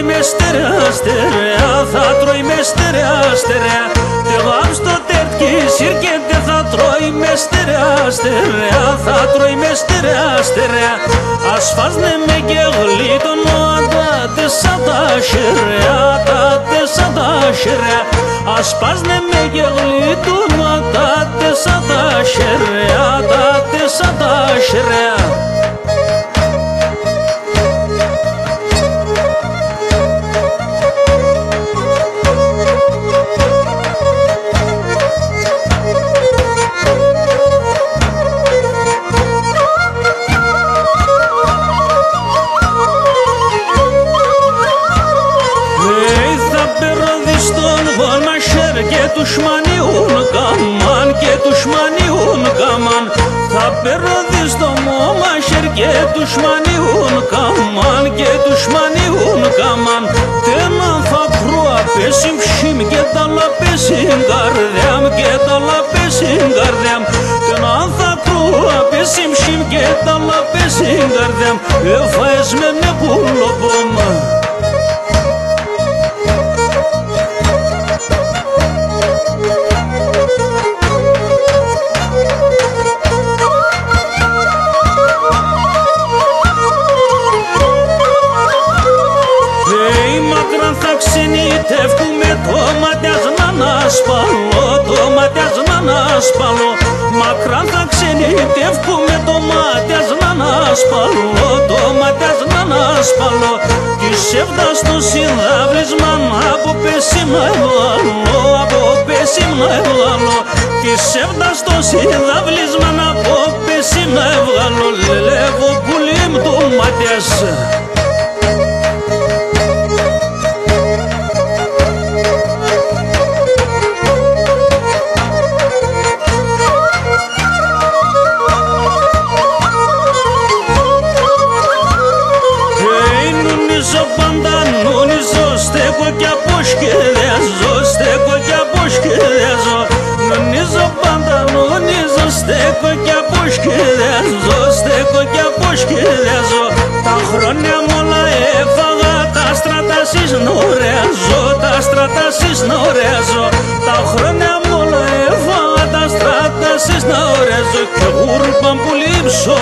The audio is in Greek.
με στερεά στερεά, θα τρώει με στερεά στερεά. Τε βάμ στο τέρκι σύρκεται, θα τρώει με στερεά στερεά, θα τρώει με στερεά στερεά. Ας φάσνε με και γλίτωνο, τα τεσσά τα σερεά, τα τεσσά τα σερεά. Ας πάσνε με και γλίτωνο, τα τεσσά τα σερεά, τα τεσσά τα σερεά. Τουσμανιούν καμάν και τουσμανιούν καμάν. Θα περνωθεί στο μόμαχερ και τουσμανιούν καμάν και τουσμανιούν καμάν. Τέναν θα κρούα πέσιμ ψιμ και τα λαπέσιν καρδιάμ και τα λαπέσιν καρδιάμ. Τέναν θα κρούα πέσιμ ψιμ και τα λαπέσιν καρδιάμ. Εφαες με με πουλοπόμα. Ξενιτεύκουμε το ματιάς να ανασπαλώ, το ματιάς να ανασπαλώ. Μακράν θα ξενιτεύκουμε το ματιάς να ανασπαλώ, το ματιάς να ανασπαλώ. Της έφτας το συνδάβλισμα από πέσιμ να ευλαλώ, από πέσιμ να ευλαλώ. Της έφτας το συνδάβλισμα από πέσιμ να ευλαλώ. Λελεύω πουλί μου το ματιάς. Στέκω κι αποσκεδιάζω, στέκω κι αποσκεδιάζω. Νονίζω πάντα, νονίζω, στέκω κι αποσκεδιάζω, στέκω κι αποσκεδιάζω. Τα χρόνια μ' όλα έφαγα, τα στράτα συσνωρεάζω, τα στράτα συσνωρεάζω. Τα χρόνια μ' όλα έφαγα, τα στράτα συσνωρεάζω. Κι γούρπαν που λείψω